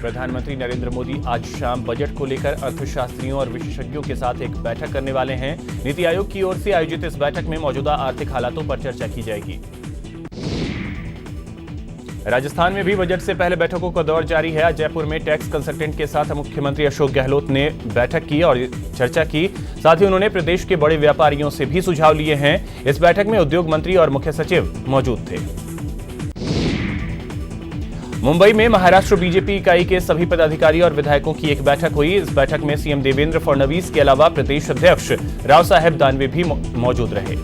प्रधानमंत्री नरेंद्र मोदी आज शाम बजट को लेकर अर्थशास्त्रियों और विशेषज्ञों के साथ एक बैठक करने वाले हैं। नीति आयोग की ओर से आयोजित इस बैठक में मौजूदा आर्थिक हालातों पर चर्चा की जाएगी। राजस्थान में भी बजट से पहले बैठकों का दौर जारी है। आज जयपुर में टैक्स कंसल्टेंट के साथ मुख्यमंत्री अशोक गहलोत ने बैठक की और चर्चा की। साथ ही उन्होंने प्रदेश के बड़े व्यापारियों से भी सुझाव लिए हैं। इस बैठक में उद्योग मंत्री और मुख्य सचिव मौजूद थे। मुंबई में महाराष्ट्र बीजेपी इकाई के सभी पदाधिकारी और विधायकों की एक बैठक हुई। इस बैठक में सीएम देवेंद्र फडणवीस के अलावा प्रदेश अध्यक्ष राव साहेब दानवे भी मौजूद रहे।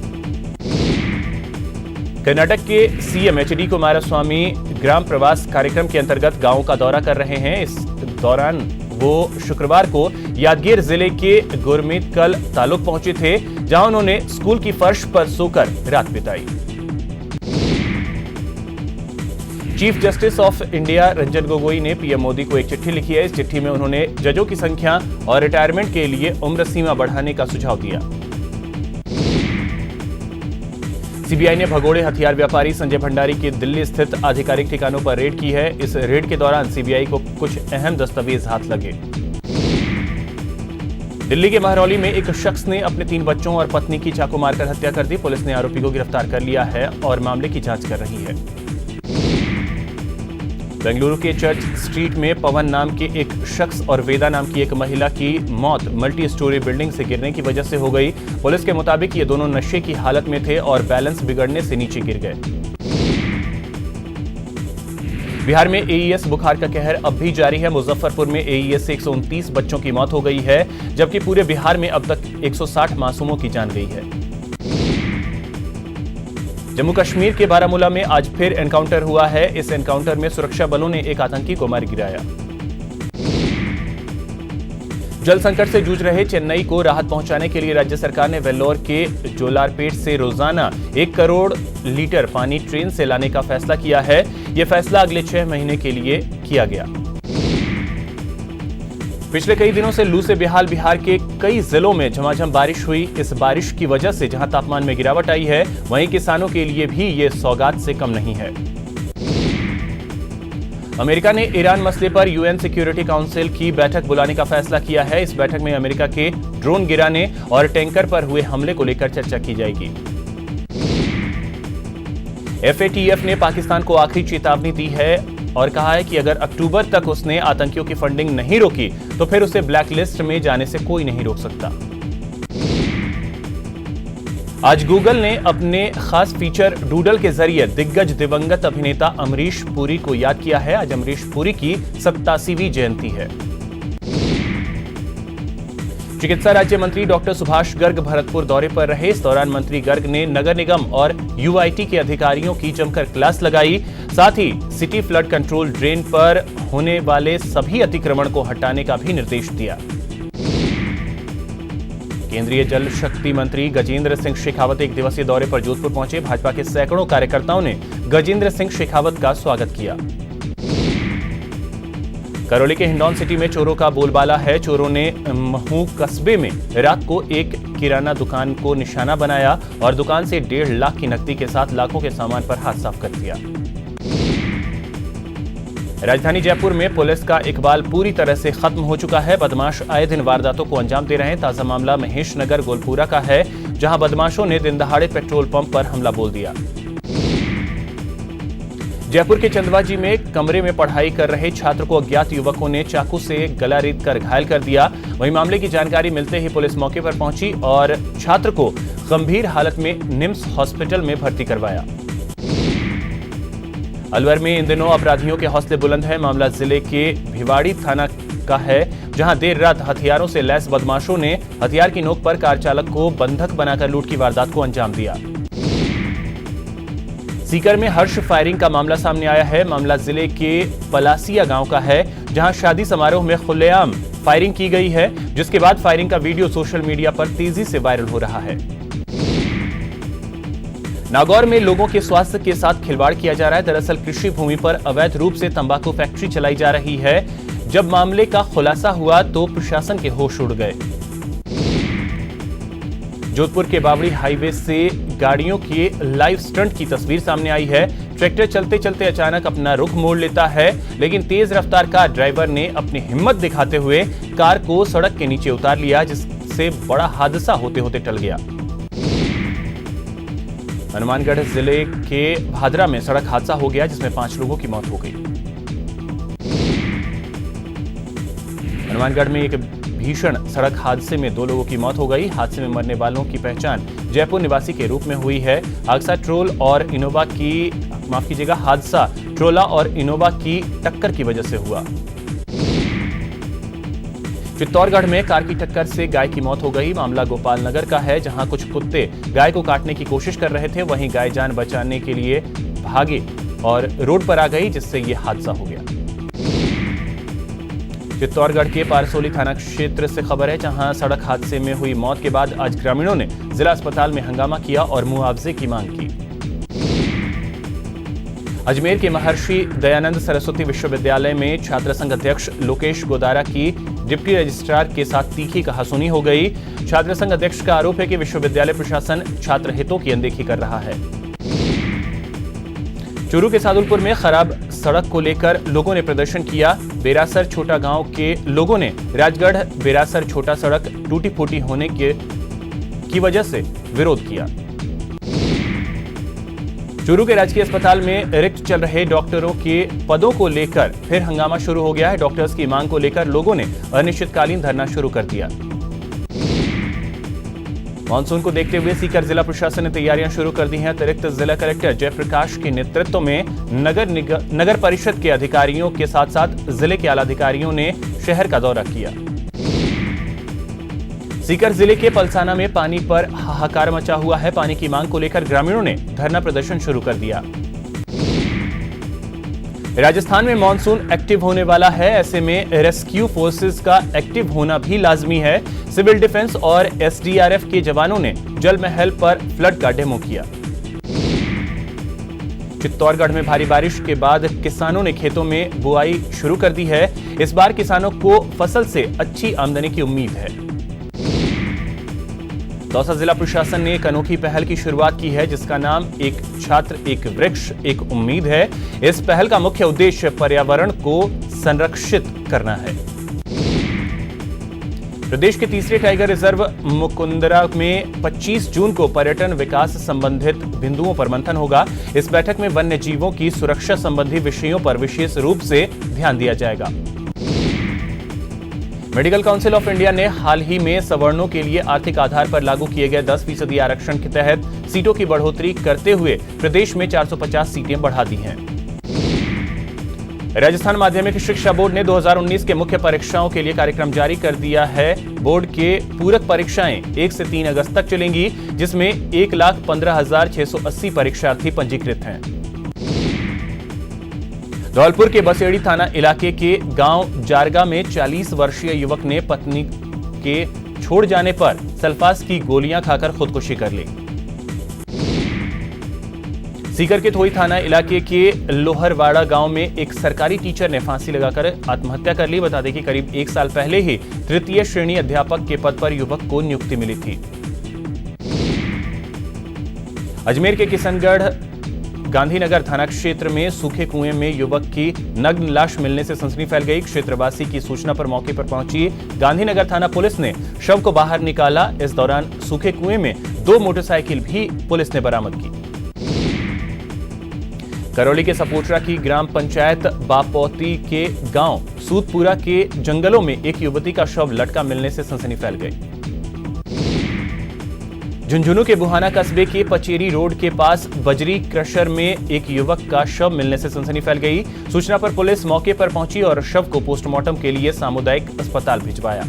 कर्नाटक के सीएम एचडी कुमारस्वामी ग्राम प्रवास कार्यक्रम के अंतर्गत गांवों का दौरा कर रहे हैं। इस दौरान वो शुक्रवार को यादगीर जिले के गुरमीतकल तालुक पहुंचे थे, जहां उन्होंने स्कूल की फर्श पर सोकर रात बिताई। Chief justice of India Ranjan Gogoi ने पीएम मोदी को एक चिट्ठी लिखी है। इस चिट्ठी में उन्होंने जजों की संख्या और रिटायरमेंट के लिए उम्र सीमा बढ़ाने का सुझाव दिया। सीबीआई ने भगोड़े हथियार व्यापारी संजय भंडारी के दिल्ली स्थित आधिकारिक ठिकानों पर रेड की है। इस रेड के दौरान सीबीआई को कुछ अहम दस्तावेज हाथ लगे। दिल्ली के महरौली में एक शख्स ने अपने 3 बच्चों और पत्नी की चाकू मारकर हत्या कर दी। पुलिस ने आरोपी को गिरफ्तार कर लिया है और मामले की जांच कर रही है। बेंगलुरु के चर्च स्ट्रीट में पवन नाम के एक शख्स और वेदा नाम की एक महिला की मौत मल्टी स्टोरी बिल्डिंग से गिरने की वजह से हो गई। पुलिस के मुताबिक ये दोनों नशे की हालत में थे और बैलेंस बिगड़ने से नीचे गिर गए। बिहार में एईएस बुखार का कहर अब भी जारी है। मुजफ्फरपुर में एईएस से 129 बच्चों की मौत हो गई है, जबकि पूरे बिहार में अब तक 160 मासूमों की जान गई है। जम्मू कश्मीर के बारामूला में आज फिर एनकाउंटर हुआ है। इस एनकाउंटर में सुरक्षा बलों ने एक आतंकी को मार गिराया। जल संकट से जूझ रहे चेन्नई को राहत पहुंचाने के लिए राज्य सरकार ने वेल्लोर के जोलारपेट से रोजाना 1 करोड़ लीटर पानी ट्रेन से लाने का फैसला किया है। यह फैसला अगले 6 महीने के लिए किया गया। पिछले कई दिनों से लू से बेहाल बिहार के कई जिलों में झमाझम बारिश हुई। इस बारिश की वजह से जहां तापमान में गिरावट आई है, वहीं किसानों के लिए भी ये सौगात से कम नहीं है। अमेरिका ने ईरान मसले पर यूएन सिक्योरिटी काउंसिल की बैठक बुलाने का फैसला किया है। इस बैठक में अमेरिका के ड्रोन गिराने और टैंकर पर हुए हमले को लेकर चर्चा की जाएगी। एफएटीएफ ने पाकिस्तान को आखिरी चेतावनी दी है और कहा है कि अगर अक्टूबर तक उसने आतंकियों की फंडिंग नहीं रोकी तो फिर उसे ब्लैकलिस्ट में जाने से कोई नहीं रोक सकता। आज गूगल ने अपने खास फीचर डूडल के जरिए दिग्गज दिवंगत अभिनेता अमरीश पुरी को याद किया है। आज अमरीश पुरी की 87वीं जयंती है। चिकित्सा राज्य मंत्री डॉक्टर सुभाष गर्ग भरतपुर दौरे पर रहे। इस दौरान मंत्री गर्ग ने नगर निगम और यूआईटी के अधिकारियों की जमकर क्लास लगाई। साथ ही सिटी फ्लड कंट्रोल ड्रेन पर होने वाले सभी अतिक्रमण को हटाने का भी निर्देश दिया। केंद्रीय जल शक्ति मंत्री गजेंद्र सिंह शेखावत 1 दिवसीय दौरे पर जोधपुर पहुंचे। भाजपा के सैकड़ों कार्यकर्ताओं ने गजेंद्र सिंह शेखावत का स्वागत किया। करौली के हिंडौन सिटी में चोरों का बोलबाला है। चोरों ने महू कस्बे में रात को एक किराना दुकान को निशाना बनाया और दुकान से 1.5 लाख की नकदी के साथ लाखों के सामान पर हाथ साफ कर दिया। राजधानी जयपुर में पुलिस का इकबाल पूरी तरह से खत्म हो चुका है। बदमाश आए दिन वारदातों को अंजाम दे रहे हैं। ताजा मामला महेश नगर गोलपुरा का है, जहां बदमाशों ने दिन दहाड़े पेट्रोल पंप पर हमला बोल दिया। जयपुर के चंदवाजी में कमरे में पढ़ाई कर रहे छात्र को अज्ञात युवकों ने चाकू से गला रेत कर घायल कर दिया। वहीं मामले की जानकारी मिलते ही पुलिस मौके पर पहुंची और छात्र को गंभीर हालत में निम्स हॉस्पिटल में भर्ती करवाया। अलवर में इन दिनों अपराधियों के हौसले बुलंद है। मामला जिले के भिवाड़ी थाना का है, जहां देर रात हथियारों से लैस बदमाशों ने हथियार की नोक पर कार चालक को बंधक बनाकर लूट की वारदात को अंजाम दिया। सीकर में हर्ष फायरिंग का मामला सामने आया है। मामला जिले के पलासिया गांव का है, जहां शादी समारोह में खुलेआम फायरिंग की गई है, जिसके बाद फायरिंग का वीडियो सोशल मीडिया पर तेजी से वायरल हो रहा है। नागौर में लोगों के स्वास्थ्य के साथ खिलवाड़ किया जा रहा है। दरअसल कृषि भूमि पर अवैध रूप से तंबाकू फैक्ट्री चलाई जा रही है। जब मामले का खुलासा हुआ तो प्रशासन के होश उड़ गए। जोधपुर के बावड़ी हाईवे से गाड़ियों के लाइव स्टंट की तस्वीर सामने आई है। ट्रैक्टर चलते चलते अचानक अपना रुख मोड़ लेता है, लेकिन तेज रफ्तार कार ड्राइवर ने अपनी हिम्मत दिखाते हुए कार को सड़क के नीचे उतार लिया, जिससे बड़ा हादसा होते होते टल गया। हनुमानगढ़ जिले के भादरा में सड़क हादसा हो गया, जिसमें 5 लोगों की मौत हो गई। हनुमानगढ़ में एक भीषण सड़क हादसे में 2 लोगों की मौत हो गई। हादसे में मरने वालों की पहचान जयपुर निवासी के रूप में हुई है। हादसा ट्रोला और इनोवा की टक्कर की वजह से हुआ। चित्तौड़गढ़ में कार की टक्कर से गाय की मौत हो गई। मामला गोपाल नगर का है, जहां कुछ कुत्ते गाय को काटने की कोशिश कर रहे थे। वहीं गाय जान बचाने के लिए भागे और रोड पर आ गई, जिससे यह हादसा हो गया। चित्तौड़गढ़ के पारसोली थाना क्षेत्र से खबर है, जहां सड़क हादसे में हुई मौत के बाद आज ग्रामीणों ने जिला अस्पताल में हंगामा किया और मुआवजे की मांग की। अजमेर के महर्षि दयानंद सरस्वती विश्वविद्यालय में छात्र संघ अध्यक्ष लोकेश गोदारा की डिप्टी रजिस्ट्रार के साथ तीखी कहासुनी हो गई। छात्र संघ अध्यक्ष का आरोप है कि विश्वविद्यालय प्रशासन छात्र हितों की अनदेखी कर रहा है। चूरू के सादुलपुर में खराब सड़क को लेकर लोगों ने प्रदर्शन किया। बेरासर छोटा गांव के लोगों ने राजगढ़ बेरासर छोटा सड़क टूटी फूटी होने की वजह से विरोध किया। चूरू के राजकीय अस्पताल में रिक्त चल रहे डॉक्टरों के पदों को लेकर फिर हंगामा शुरू हो गया है। डॉक्टर्स की मांग को लेकर लोगों ने अनिश्चितकालीन धरना शुरू कर दिया। मानसून को देखते हुए सीकर जिला प्रशासन ने तैयारियां शुरू कर दी हैं। अतिरिक्त जिला कलेक्टर जयप्रकाश के नेतृत्व में नगर परिषद के अधिकारियों के साथ साथ जिले के आला अधिकारियों ने शहर का दौरा किया। सीकर जिले के पलसाना में पानी पर हाहाकार मचा हुआ है। पानी की मांग को लेकर ग्रामीणों ने धरना प्रदर्शन शुरू कर दिया। राजस्थान में मानसून एक्टिव होने वाला है, ऐसे में रेस्क्यू फोर्सेस का एक्टिव होना भी लाजमी है। सिविल डिफेंस और एसडीआरएफ के जवानों ने जल महल पर फ्लड का डेमो किया। चित्तौड़गढ़ में भारी बारिश के बाद किसानों ने खेतों में बुआई शुरू कर दी है। इस बार किसानों को फसल से अच्छी आमदनी की उम्मीद है। दौसा जिला प्रशासन ने एक अनोखी पहल की शुरुआत की है, जिसका नाम एक छात्र एक वृक्ष एक उम्मीद है। इस पहल का मुख्य उद्देश्य पर्यावरण को संरक्षित करना है। प्रदेश के तीसरे टाइगर रिजर्व मुकुंदरा में 25 जून को पर्यटन विकास संबंधित बिंदुओं पर मंथन होगा। इस बैठक में वन्य जीवों की सुरक्षा संबंधी विषयों पर विशेष रूप से ध्यान दिया जाएगा। मेडिकल काउंसिल ऑफ इंडिया ने हाल ही में सवर्णों के लिए आर्थिक आधार पर लागू किए गए 10% आरक्षण के तहत सीटों की बढ़ोतरी करते हुए प्रदेश में 450 सीटें बढ़ा दी हैं। राजस्थान माध्यमिक शिक्षा बोर्ड ने 2019 के मुख्य परीक्षाओं के लिए कार्यक्रम जारी कर दिया है। बोर्ड के पूरक परीक्षाएं 1 से 3 अगस्त तक चलेंगी, जिसमें 1,15,680 परीक्षार्थी पंजीकृत हैं। धौलपुर के बसेड़ी थाना इलाके के गांव जारगा में 40 वर्षीय युवक ने पत्नी के छोड़ जाने पर सल्फास की गोलियां खाकर खुदकुशी कर ली। सीकर के थोई थाना इलाके के लोहरवाड़ा गांव में एक सरकारी टीचर ने फांसी लगाकर आत्महत्या कर ली। बता दें कि करीब 1 साल पहले ही तृतीय श्रेणी अध्यापक के पद पर युवक को नियुक्ति मिली थी। अजमेर के किशनगढ़ गांधीनगर थाना क्षेत्र में सूखे कुएं में युवक की नग्न लाश मिलने से सनसनी फैल गई। क्षेत्रवासी की सूचना पर मौके पर पहुंची गांधीनगर थाना पुलिस ने शव को बाहर निकाला। इस दौरान सूखे कुएं में 2 मोटरसाइकिल भी पुलिस ने बरामद की। करौली के सपोटरा की ग्राम पंचायत बापौती के गांव सूदपुरा के जंगलों में एक युवती का शव लटका मिलने से सनसनी फैल गई। झुंझुनू के बुहाना कस्बे के पचेरी रोड के पास बजरी क्रशर में एक युवक का शव मिलने से सनसनी फैल गई। सूचना पर पुलिस मौके पर पहुंची और शव को पोस्टमार्टम के लिए सामुदायिक अस्पताल भिजवाया।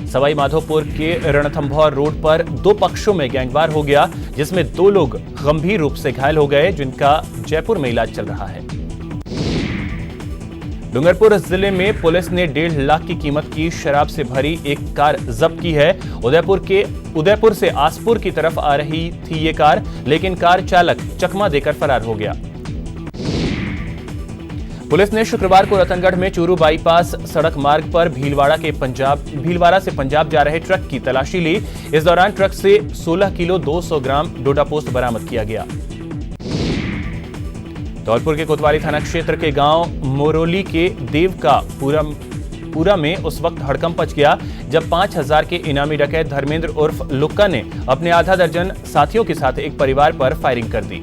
सवाई माधोपुर के रणथंभौर रोड पर 2 पक्षों में गैंगवार हो गया, जिसमें 2 लोग गंभीर रूप से घायल हो गए, जिनका जयपुर में इलाज चल रहा है। डूंगरपुर जिले में पुलिस ने 1.5 लाख की कीमत की शराब से भरी एक कार जब्त की है। उदयपुर से आसपुर की तरफ आ रही थी ये कार, लेकिन कार चालक चकमा देकर फरार हो गया। पुलिस ने शुक्रवार को रतनगढ़ में चूरू बाईपास सड़क मार्ग पर भीलवाड़ा से पंजाब जा रहे ट्रक की तलाशी ली। इस दौरान ट्रक से 16 किलो 200 ग्राम डोडा पोस्त बरामद किया गया। धौलपुर के कोतवाली थाना क्षेत्र के गांव मोरोली के देव का पूरा में उस वक्त हड़कंप मच गया जब 5000 के इनामी डकैत धर्मेंद्र उर्फ लुक्का ने अपने आधा दर्जन साथियों के साथ एक परिवार पर फायरिंग कर दी।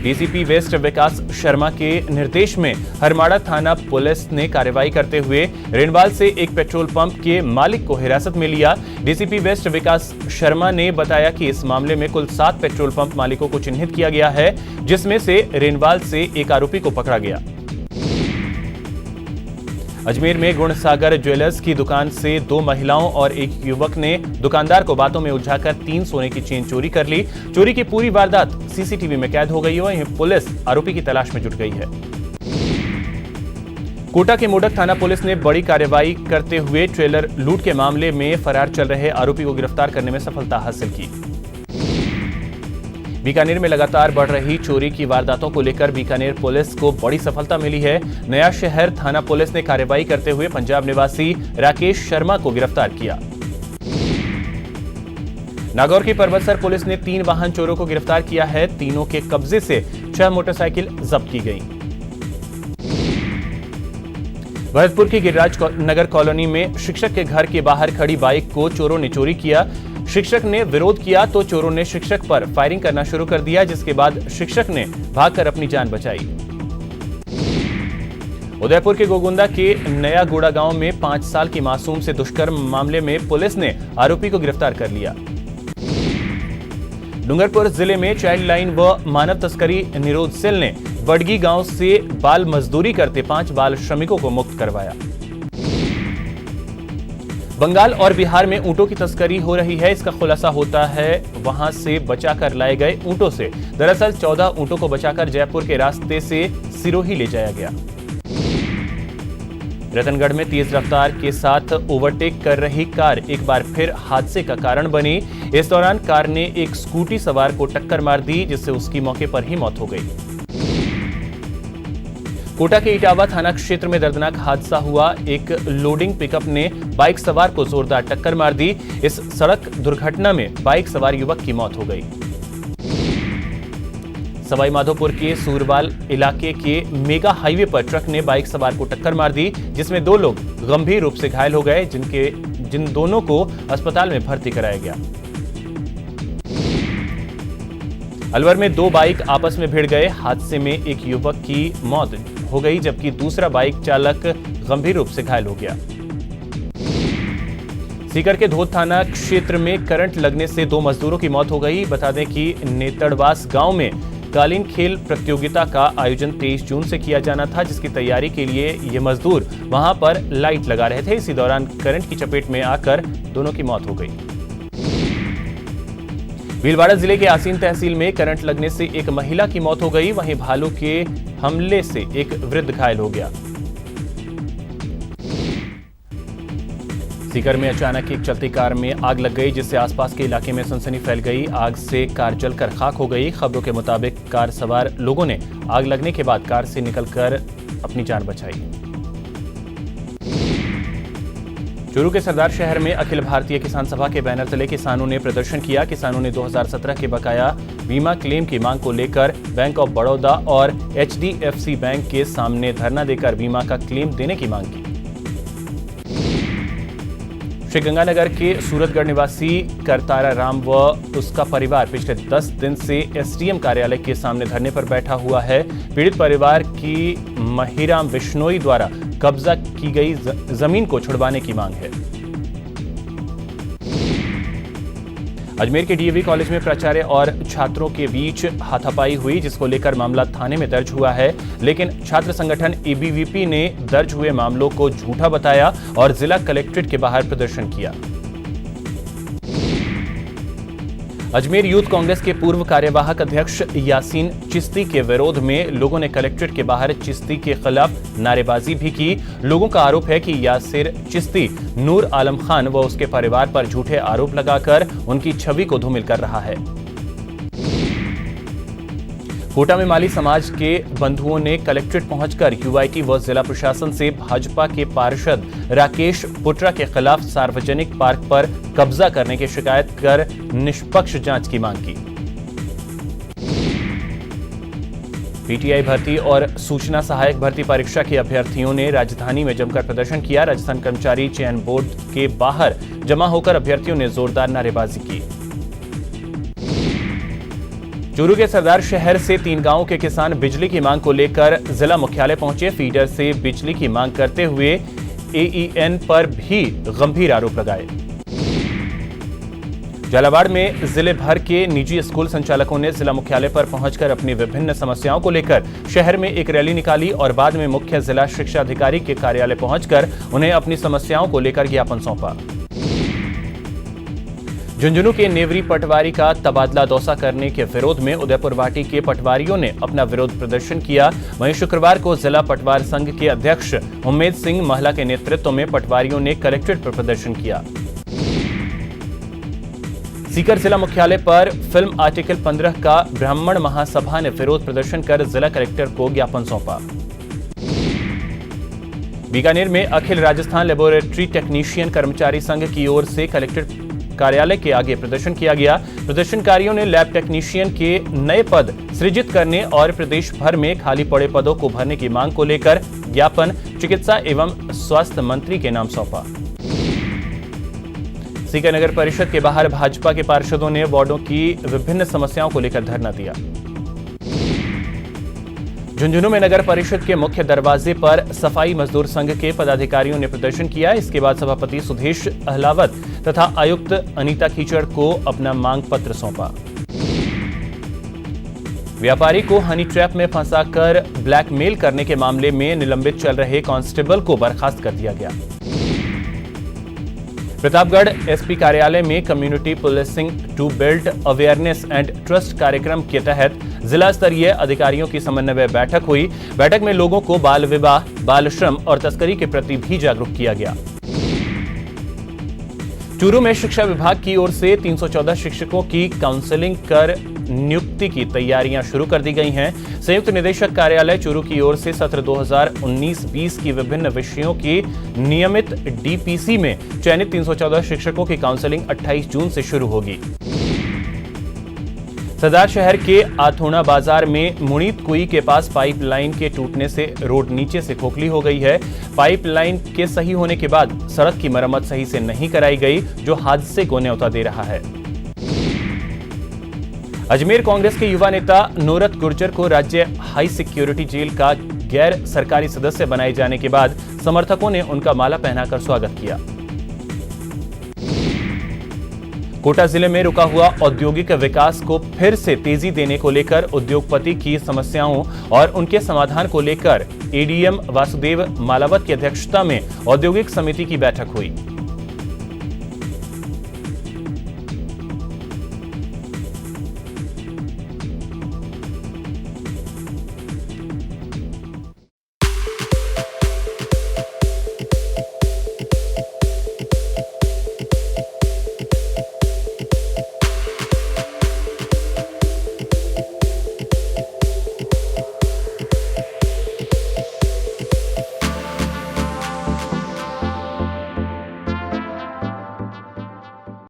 डीसीपी वेस्ट विकास शर्मा के निर्देश में हरमाड़ा थाना पुलिस ने कार्रवाई करते हुए रेणवाल से एक पेट्रोल पंप के मालिक को हिरासत में लिया। डीसीपी वेस्ट विकास शर्मा ने बताया कि इस मामले में कुल 7 पेट्रोल पंप मालिकों को चिन्हित किया गया है, जिसमें से रेणवाल से एक आरोपी को पकड़ा गया। अजमेर में गुणसागर ज्वेलर्स की दुकान से 2 महिलाओं और एक युवक ने दुकानदार को बातों में उलझाकर 3 सोने की चेन चोरी कर ली। चोरी की पूरी वारदात सीसीटीवी में कैद हो गई है। वहीं पुलिस आरोपी की तलाश में जुट गई है। कोटा के मोडक थाना पुलिस ने बड़ी कार्रवाई करते हुए ट्रेलर लूट के मामले में फरार चल रहे आरोपी को गिरफ्तार करने में सफलता हासिल की। बीकानेर में लगातार बढ़ रही चोरी की वारदातों को लेकर बीकानेर पुलिस को बड़ी सफलता मिली है। नया शहर थाना पुलिस ने कार्रवाई करते हुए पंजाब निवासी राकेश शर्मा को गिरफ्तार किया। नागौर की परबतसर पुलिस ने 3 वाहन चोरों को गिरफ्तार किया है। तीनों के कब्जे से 6 मोटरसाइकिल जब्त की गई। भरतपुर की गिरिराज नगर कॉलोनी में शिक्षक के घर के बाहर खड़ी बाइक को चोरों ने चोरी किया। शिक्षक ने विरोध किया तो चोरों ने शिक्षक पर फायरिंग करना शुरू कर दिया, जिसके बाद शिक्षक ने भागकर अपनी जान बचाई। उदयपुर के गोगुंदा के नया गोड़ा गांव में 5 साल की मासूम से दुष्कर्म मामले में पुलिस ने आरोपी को गिरफ्तार कर लिया। डूंगरपुर जिले में चाइल्ड लाइन व मानव तस्करी निरोध सेल ने बडगी गांव से बाल मजदूरी करते 5 बाल श्रमिकों को मुक्त करवाया। बंगाल और बिहार में ऊंटों की तस्करी हो रही है। इसका खुलासा होता है वहां से बचाकर लाए गए ऊंटों से। दरअसल 14 ऊंटों को बचाकर जयपुर के रास्ते से सिरोही ले जाया गया। रतनगढ़ में तेज रफ्तार के साथ ओवरटेक कर रही कार एक बार फिर हादसे का कारण बनी। इस दौरान कार ने एक स्कूटी सवार को टक्कर मार दी, जिससे उसकी मौके पर ही मौत हो गई। कोटा के इटावा थाना क्षेत्र में दर्दनाक हादसा हुआ। एक लोडिंग पिकअप ने बाइक सवार को जोरदार टक्कर मार दी। इस सड़क दुर्घटना में बाइक सवार युवक की मौत हो गई। सवाई माधोपुर के सूरवाल इलाके के मेगा हाईवे पर ट्रक ने बाइक सवार को टक्कर मार दी, जिसमें 2 लोग गंभीर रूप से घायल हो गए, जिन दोनों को अस्पताल में भर्ती कराया गया। अलवर में 2 बाइक आपस में भिड़ गए। हादसे में एक युवक की मौत हो गई, जबकि दूसरा बाइक चालक गंभीर रूप से घायल हो गया। सीकर के धोद थाना क्षेत्र में करंट लगने से 2 मजदूरों की मौत हो गई। बता दें कि नेतड़वास गांव में कालीन खेल प्रतियोगिता का आयोजन 23 जून से किया जाना था, जिसकी तैयारी के लिए ये मजदूर वहां पर लाइट लगा रहे थे। इसी दौरान करंट की चपेट में आकर दोनों की मौत हो गई। भीलवाड़ा जिले के आसीन तहसील में करंट लगने से एक महिला की मौत हो गई। वहीं भालू के हमले से एक वृद्ध घायल हो गया। सीकर में अचानक एक चलती कार में आग लग गई, जिससे आसपास के इलाके में सनसनी फैल गई। आग से कार जलकर खाक हो गई। खबरों के मुताबिक कार सवार लोगों ने आग लगने के बाद कार से निकलकर अपनी जान बचाई। चूरू के सरदार शहर में अखिल भारतीय किसान सभा के बैनर तले किसानों ने प्रदर्शन किया। किसानों ने 2017 के बकाया बीमा क्लेम की मांग को लेकर बैंक ऑफ बड़ौदा और HDFC बैंक के सामने धरना देकर बीमा का क्लेम देने की मांग की। श्रीगंगानगर के सूरतगढ़ निवासी करतारा राम व उसका परिवार पिछले 10 दिन से SDM कार्यालय के सामने धरने पर बैठा हुआ है। पीड़ित परिवार की महिराम बिश्नोई द्वारा कब्जा की गई जमीन को छुड़वाने की मांग है। अजमेर के DAV कॉलेज में प्राचार्य और छात्रों के बीच हाथापाई हुई, जिसको लेकर मामला थाने में दर्ज हुआ है, लेकिन छात्र संगठन ABVP ने दर्ज हुए मामलों को झूठा बताया और जिला कलेक्ट्रेट के बाहर प्रदर्शन किया। अजमेर यूथ कांग्रेस के पूर्व कार्यवाहक अध्यक्ष यासीन चिश्ती के विरोध में लोगों ने कलेक्ट्रेट के बाहर चिश्ती के खिलाफ नारेबाजी भी की। लोगों का आरोप है कि यासिर चिश्ती नूर आलम खान व उसके परिवार पर झूठे आरोप लगाकर उनकी छवि को धूमिल कर रहा है। कोटा में माली समाज के बंधुओं ने कलेक्ट्रेट पहुंचकर UIT व जिला प्रशासन से भाजपा के पार्षद राकेश पुट्रा के खिलाफ सार्वजनिक पार्क पर कब्जा करने की शिकायत कर निष्पक्ष जांच की मांग की। पीटीआई भर्ती और सूचना सहायक भर्ती परीक्षा के अभ्यर्थियों ने राजधानी में जमकर प्रदर्शन किया। राजस्थान कर्मचारी चयन बोर्ड के बाहर जमा होकर अभ्यर्थियों ने जोरदार नारेबाजी की। चूरू के सरदार शहर से 3 गांवों के किसान बिजली की मांग को लेकर जिला मुख्यालय पहुंचे। फीडर से बिजली की मांग करते हुए एईएन पर भी गंभीर आरोप लगाए। झालावाड़ में जिले भर के निजी स्कूल संचालकों ने जिला मुख्यालय पर पहुंचकर अपनी विभिन्न समस्याओं को लेकर शहर में एक रैली निकाली और बाद में मुख्य जिला शिक्षा अधिकारी के कार्यालय पहुंचकर उन्हें अपनी समस्याओं को लेकर ज्ञापन सौंपा। झुंझुनू के नेवरी पटवारी का तबादला दौसा करने के विरोध में उदयपुर वाटी के पटवारियों ने अपना विरोध प्रदर्शन किया। वहीं शुक्रवार को जिला पटवार संघ के अध्यक्ष उम्मेद सिंह महला के नेतृत्व में पटवारियों ने कलेक्ट्रेट पर प्रदर्शन किया। सीकर जिला मुख्यालय पर फिल्म आर्टिकल 15 का ब्राह्मण महासभा ने विरोध प्रदर्शन कर जिला कलेक्टर को ज्ञापन सौंपा। बीकानेर में अखिल राजस्थान लेबोरेटरी टेक्नीशियन कर्मचारी संघ की ओर से कलेक्टर कार्यालय के आगे प्रदर्शन किया गया। प्रदर्शनकारियों ने लैब टेक्नीशियन के नए पद सृजित करने और प्रदेश भर में खाली पड़े पदों को भरने की मांग को लेकर ज्ञापन चिकित्सा एवं स्वास्थ्य मंत्री के नाम सौंपा। सीकर नगर परिषद के बाहर भाजपा के पार्षदों ने वार्डों की विभिन्न समस्याओं को लेकर धरना दिया। झुंझुनू में नगर परिषद के मुख्य दरवाजे पर सफाई मजदूर संघ के पदाधिकारियों ने प्रदर्शन किया। इसके बाद सभापति सुधेश अहलावत तथा आयुक्त अनीता कीचड़ को अपना मांग पत्र सौंपा। व्यापारी को हनी ट्रैप में फंसाकर ब्लैकमेल करने के मामले में निलंबित चल रहे कांस्टेबल को बर्खास्त कर दिया गया। प्रतापगढ़ एसपी कार्यालय में community policing to build awareness and trust कार्यक्रम के तहत जिला स्तरीय अधिकारियों की समन्वय बैठक हुई। बैठक में लोगों को बाल विवाह, बाल श्रम और तस्करी के प्रति भी जागरूक किया गया। चूरू में शिक्षा विभाग की ओर से 314 शिक्षकों की काउंसलिंग कर नियुक्ति की तैयारियां शुरू कर दी गई हैं। संयुक्त निदेशक कार्यालय चूरू की ओर से सत्र 2019-20 की विभिन्न विषयों की नियमित डीपीसी में चयनित 314 शिक्षकों की काउंसलिंग 28 जून से शुरू होगी। सरदार शहर के आथोना बाजार में मुनीत कुई के पास पाइपलाइन के टूटने से रोड नीचे से खोखली हो गई है। पाइपलाइन के सही होने के बाद सड़क की मरम्मत सही से नहीं कराई गई, जो हादसे को न्योता दे रहा है। अजमेर कांग्रेस के युवा नेता नूरत गुर्जर को राज्य हाई सिक्योरिटी जेल का गैर सरकारी सदस्य बनाए जाने के बाद समर्थकों ने उनका माला पहनाकर स्वागत किया। कोटा जिले में रुका हुआ औद्योगिक विकास को फिर से तेजी देने को लेकर उद्योगपति की समस्याओं और उनके समाधान को लेकर एडीएम वासुदेव मालावत की अध्यक्षता में औद्योगिक समिति की बैठक हुई।